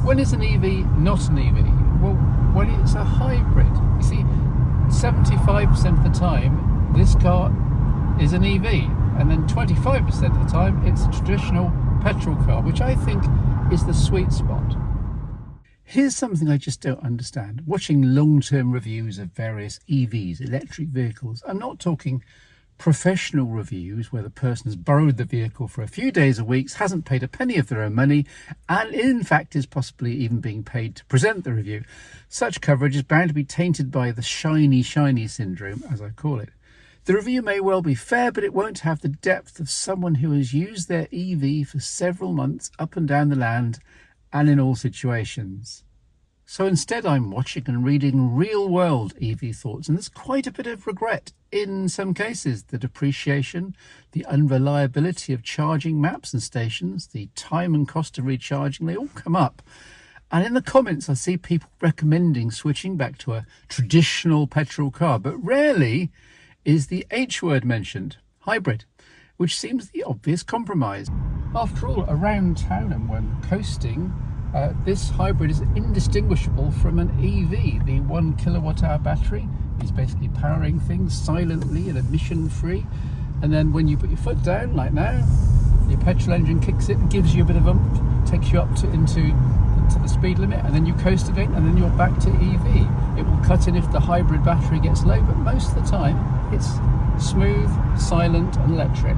When is an EV not an EV? Well, when it's a hybrid. You see, 75% of the time, this car is an EV, and then 25% of the time, it's a traditional petrol car, which I think is the sweet spot. Here's something I just don't understand. Watching long-term reviews of various EVs, electric vehicles, I'm not talking professional reviews where the person has borrowed the vehicle for a few days or weeks, hasn't paid a penny of their own money, and in fact is possibly even being paid to present the review. Such coverage is bound to be tainted by the shiny syndrome, as I call it. The review may well be fair, but it won't have the depth of someone who has used their EV for several months up and down the land and in all situations. So instead I'm watching and reading real-world EV thoughts, and there's quite a bit of regret in some cases. The depreciation, the unreliability of charging maps and stations, the time and cost of recharging, they all come up. And in the comments I see people recommending switching back to a traditional petrol car, but rarely is the H word mentioned, hybrid, which seems the obvious compromise. After all, around town and when coasting, this hybrid is indistinguishable from an EV. The 1 kilowatt-hour battery is basically powering things silently and emission-free. And then when you put your foot down, like now, your petrol engine kicks it, gives you a bit of oomph, takes you up into the speed limit, and then you coast again, and then you're back to EV. It will cut in if the hybrid battery gets low, but most of the time it's smooth, silent and electric.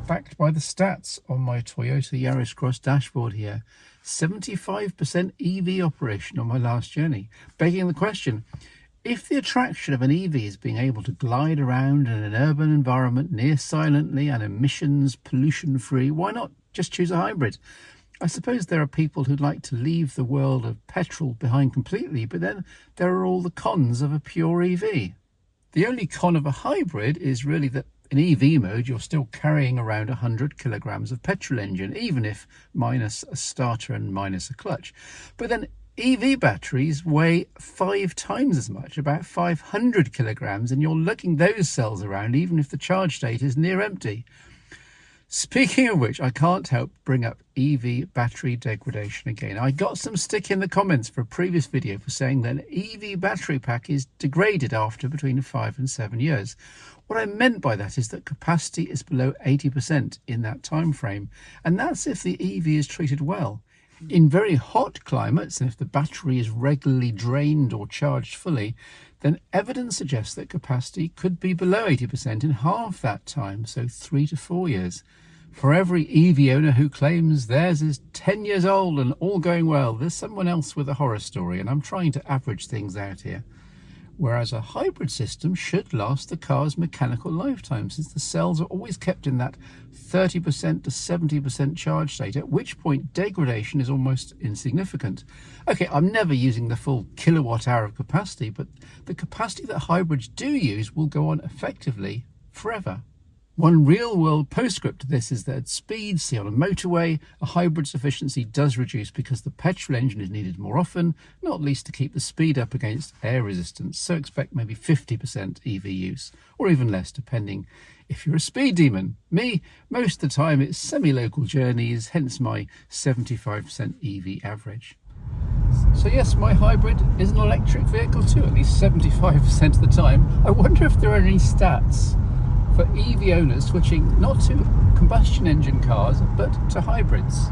Backed by the stats on my Toyota Yaris Cross dashboard here, 75% EV operation on my last journey, begging the question, if the attraction of an EV is being able to glide around in an urban environment near silently and emissions pollution free, why not just choose a hybrid? I suppose there are people who'd like to leave the world of petrol behind completely, but then there are all the cons of a pure EV. The only con of a hybrid is really that in EV mode, you're still carrying around 100 kilograms of petrol engine, even if minus a starter and minus a clutch. But then EV batteries weigh 5 times as much, about 500 kilograms, and you're lugging those cells around even if the charge state is near empty. Speaking of which, I can't help bring up EV battery degradation again. I got some stick in the comments for a previous video for saying that an EV battery pack is degraded after between 5 and 7 years. What I meant by that is that capacity is below 80% in that time frame, and that's if the EV is treated well. In very hot climates, and if the battery is regularly drained or charged fully, then evidence suggests that capacity could be below 80% in half that time, so 3 to 4 years. For every EV owner who claims theirs is 10 years old and all going well, there's someone else with a horror story, and I'm trying to average things out here. Whereas a hybrid system should last the car's mechanical lifetime, since the cells are always kept in that 30% to 70% charge state, at which point degradation is almost insignificant. Okay, I'm never using the full kilowatt hour of capacity, but the capacity that hybrids do use will go on effectively forever. One real-world postscript to this is that at speeds, see on a motorway, a hybrid's efficiency does reduce because the petrol engine is needed more often, not least to keep the speed up against air resistance, so expect maybe 50% EV use, or even less depending if you're a speed demon. Me, most of the time it's semi-local journeys, hence my 75% EV average. So yes, my hybrid is an electric vehicle too, at least 75% of the time. I wonder if there are any stats for EV owners switching not to combustion engine cars but to hybrids.